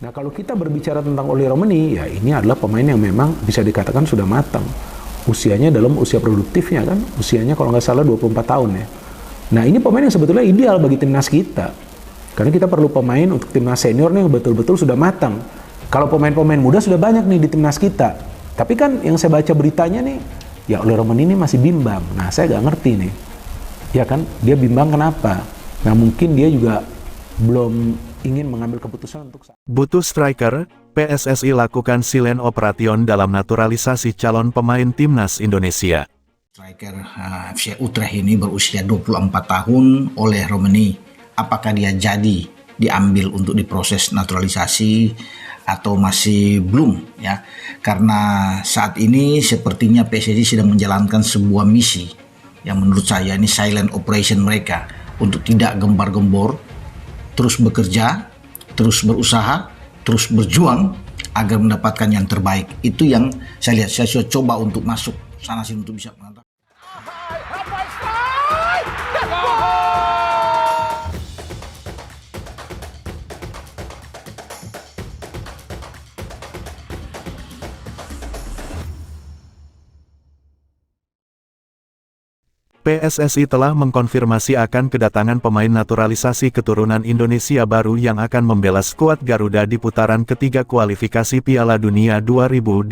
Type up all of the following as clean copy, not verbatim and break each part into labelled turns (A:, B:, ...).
A: Nah, kalau kita berbicara tentang Oli Romeni, ya ini adalah pemain yang memang bisa dikatakan sudah matang. Usianya dalam usia produktifnya kan, usianya kalau nggak salah 24 tahun ya. Nah, ini pemain yang sebetulnya ideal bagi timnas kita. Karena kita perlu pemain untuk timnas senior nih yang betul-betul sudah matang. Kalau pemain-pemain muda sudah banyak nih di timnas kita. Tapi kan yang saya baca beritanya nih, ya Oli Romeni ini masih bimbang. Nah, saya nggak ngerti nih. Ya kan, dia bimbang kenapa? Nah, mungkin dia juga belum ingin mengambil keputusan untuk
B: butuh striker. PSSI lakukan silent operation dalam naturalisasi calon pemain timnas Indonesia.
C: Striker FC Utrecht ini berusia 24 tahun oleh Romeni. Apakah dia jadi diambil untuk diproses naturalisasi atau masih belum ya? Karena saat ini sepertinya PSSI sedang menjalankan sebuah misi yang menurut saya ini silent operation mereka untuk tidak gembar-gembor, terus bekerja, terus berusaha, terus berjuang agar mendapatkan yang terbaik. Itu yang saya lihat. Saya sudah coba untuk masuk sana sini untuk bisa mengatakan.
B: PSSI telah mengkonfirmasi akan kedatangan pemain naturalisasi keturunan Indonesia baru yang akan membela skuad Garuda di putaran ketiga kualifikasi Piala Dunia 2026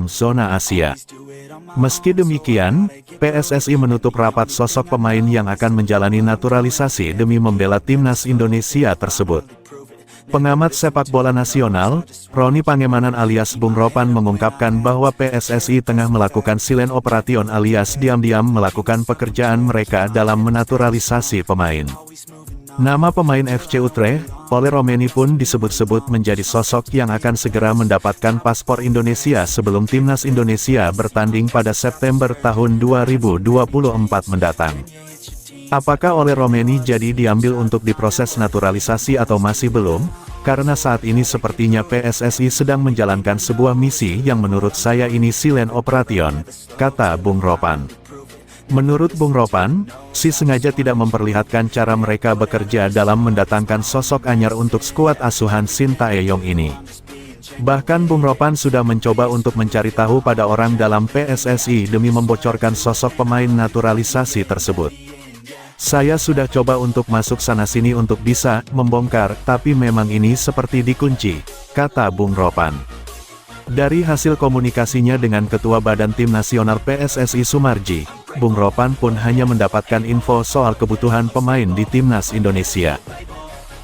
B: zona Asia. Meski demikian, PSSI menutup rapat sosok pemain yang akan menjalani naturalisasi demi membela timnas Indonesia tersebut. Pengamat sepak bola nasional, Roni Pangemanan alias Bung Ropan mengungkapkan bahwa PSSI tengah melakukan silent operation alias diam-diam melakukan pekerjaan mereka dalam menaturalisasi pemain. Nama pemain FC Utrecht, Oli Romeni pun disebut-sebut menjadi sosok yang akan segera mendapatkan paspor Indonesia sebelum timnas Indonesia bertanding pada September tahun 2024 mendatang. Apakah Oli Romeni jadi diambil untuk diproses naturalisasi atau masih belum? Karena saat ini sepertinya PSSI sedang menjalankan sebuah misi yang menurut saya ini silent operation, kata Bung Ropan. Menurut Bung Ropan, sengaja tidak memperlihatkan cara mereka bekerja dalam mendatangkan sosok anyar untuk skuad asuhan Sintayong ini. Bahkan Bung Ropan sudah mencoba untuk mencari tahu pada orang dalam PSSI demi membocorkan sosok pemain naturalisasi tersebut. Saya sudah coba untuk masuk sana-sini untuk bisa membongkar, tapi memang ini seperti dikunci, kata Bung Ropan. Dari hasil komunikasinya dengan Ketua Badan Tim Nasional PSSI Sumarji, Bung Ropan pun hanya mendapatkan info soal kebutuhan pemain di Timnas Indonesia.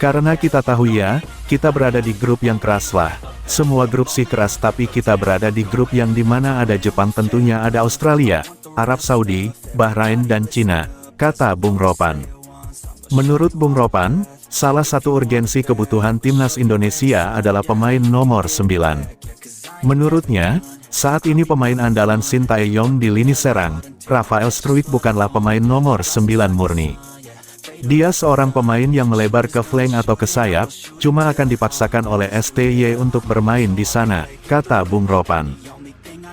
B: Karena kita tahu ya, kita berada di grup yang keras lah. Semua grup sih keras tapi kita berada di grup yang dimana ada Jepang tentunya ada Australia, Arab Saudi, Bahrain dan Cina, kata Bung Ropan. Menurut Bung Ropan, salah satu urgensi kebutuhan timnas Indonesia adalah pemain nomor 9. Menurutnya, saat ini pemain andalan Sintayong di lini serang, Rafael Struijk bukanlah pemain nomor 9 murni. Dia seorang pemain yang melebar ke flank atau ke sayap, cuma akan dipaksakan oleh STY untuk bermain di sana, kata Bung Ropan.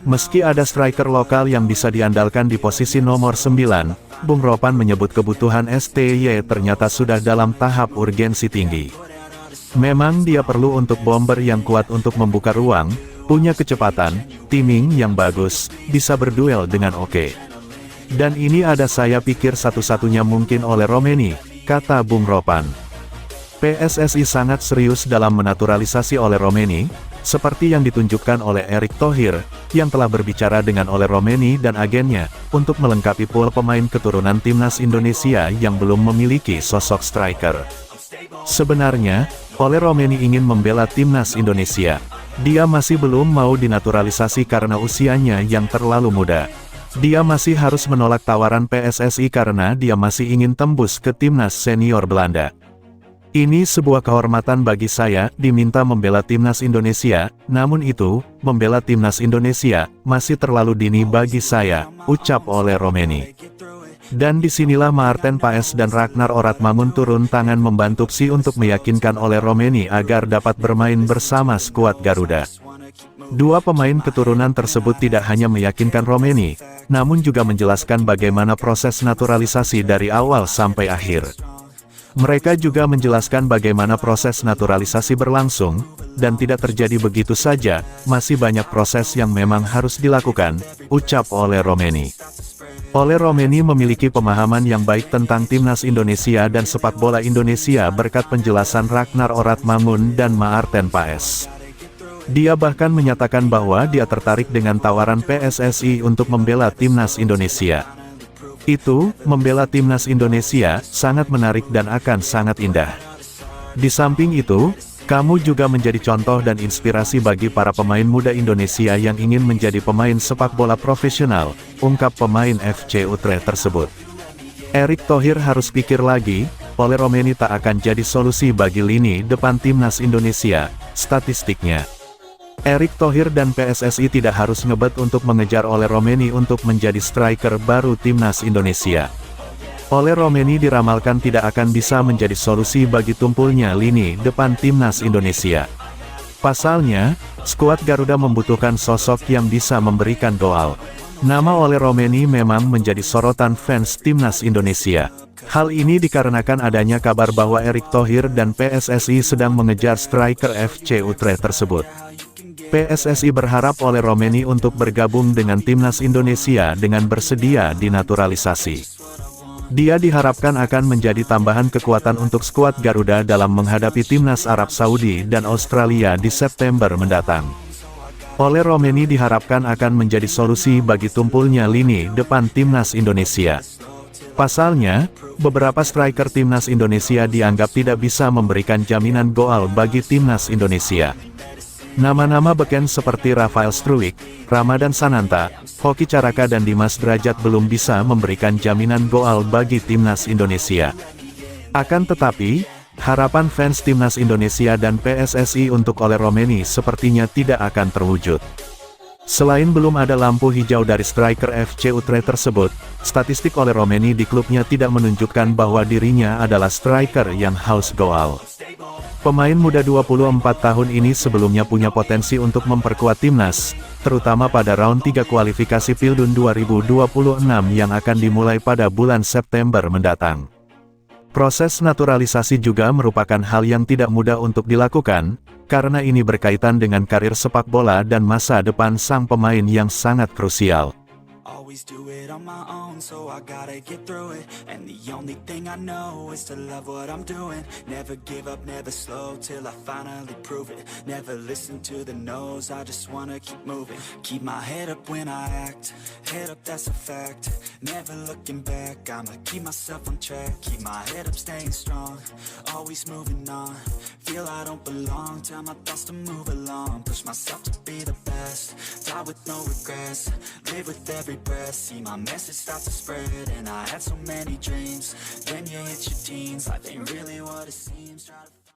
B: Meski ada striker lokal yang bisa diandalkan di posisi nomor 9, Bung Ropan menyebut kebutuhan STY ternyata sudah dalam tahap urgensi tinggi. Memang dia perlu untuk bomber yang kuat untuk membuka ruang, punya kecepatan, timing yang bagus, bisa berduel dengan oke. Dan ini ada saya pikir satu-satunya mungkin oleh Romeni, kata Bung Ropan. PSSI sangat serius dalam menaturalisasi oleh Romeni, seperti yang ditunjukkan oleh Erick Thohir, yang telah berbicara dengan Oli Romeni dan agennya, untuk melengkapi pool pemain keturunan timnas Indonesia yang belum memiliki sosok striker. Sebenarnya, Oli Romeni ingin membela timnas Indonesia. Dia masih belum mau dinaturalisasi karena usianya yang terlalu muda. Dia masih harus menolak tawaran PSSI karena dia masih ingin tembus ke timnas senior Belanda. Ini sebuah kehormatan bagi saya, diminta membela timnas Indonesia, namun itu, membela timnas Indonesia, masih terlalu dini bagi saya, ucap Oli Romeni. Dan disinilah Maarten Paes dan Ragnar Oratmangun turun tangan membantu PSI untuk meyakinkan Oli Romeni agar dapat bermain bersama skuad Garuda. Dua pemain keturunan tersebut tidak hanya meyakinkan Romeni, namun juga menjelaskan bagaimana proses naturalisasi dari awal sampai akhir. Mereka juga menjelaskan bagaimana proses naturalisasi berlangsung, dan tidak terjadi begitu saja, masih banyak proses yang memang harus dilakukan, ucap Ole Romeni. Ole Romeni memiliki pemahaman yang baik tentang timnas Indonesia dan sepak bola Indonesia berkat penjelasan Ragnar Oratmangun dan Maarten Paes. Dia bahkan menyatakan bahwa dia tertarik dengan tawaran PSSI untuk membela timnas Indonesia. Itu, membela timnas Indonesia, sangat menarik dan akan sangat indah. Di samping itu, kamu juga menjadi contoh dan inspirasi bagi para pemain muda Indonesia yang ingin menjadi pemain sepak bola profesional, ungkap pemain FC Utrecht tersebut. Erick Thohir harus pikir lagi, Ole Romeni tak akan jadi solusi bagi lini depan timnas Indonesia, statistiknya. Erick Thohir dan PSSI tidak harus ngebet untuk mengejar Ole Romeni untuk menjadi striker baru timnas Indonesia. Ole Romeni diramalkan tidak akan bisa menjadi solusi bagi tumpulnya lini depan timnas Indonesia. Pasalnya, skuad Garuda membutuhkan sosok yang bisa memberikan goal. Nama Ole Romeni memang menjadi sorotan fans timnas Indonesia. Hal ini dikarenakan adanya kabar bahwa Erick Thohir dan PSSI sedang mengejar striker FC Utrecht tersebut. PSSI berharap Ole Romeni untuk bergabung dengan timnas Indonesia dengan bersedia dinaturalisasi. Dia diharapkan akan menjadi tambahan kekuatan untuk skuad Garuda dalam menghadapi timnas Arab Saudi dan Australia di September mendatang. Ole Romeni diharapkan akan menjadi solusi bagi tumpulnya lini depan timnas Indonesia. Pasalnya, beberapa striker timnas Indonesia dianggap tidak bisa memberikan jaminan gol bagi timnas Indonesia. Nama-nama beken seperti Rafael Struwik, Ramadan Sananta, Hoki Caraka dan Dimas Derajat belum bisa memberikan jaminan gol bagi timnas Indonesia. Akan tetapi, harapan fans timnas Indonesia dan PSSI untuk Ole Romeni sepertinya tidak akan terwujud. Selain belum ada lampu hijau dari striker FC Utrecht tersebut, statistik Ole Romeni di klubnya tidak menunjukkan bahwa dirinya adalah striker yang haus gol. Pemain muda 24 tahun ini sebelumnya punya potensi untuk memperkuat timnas, terutama pada round 3 kualifikasi Pildun 2026 yang akan dimulai pada bulan September mendatang. Proses naturalisasi juga merupakan hal yang tidak mudah untuk dilakukan, karena ini berkaitan dengan karir sepak bola dan masa depan sang pemain yang sangat krusial.
D: Always do it on my own, so I gotta get through it. And the only thing I know is to love what I'm doing. Never give up, never slow, till I finally prove it. Never listen to the no's, I just wanna keep moving. Keep my head up when I act, head up that's a fact. Never looking back, I'ma keep myself on track. Keep my head up, staying strong, always moving on. Feel I don't belong, tell my thoughts to move along. Push myself to be the best, die with no regrets. Live with every breath, see my message start to spread. And I had so many dreams, then you hit your teens. Life ain't really what it seems. Try to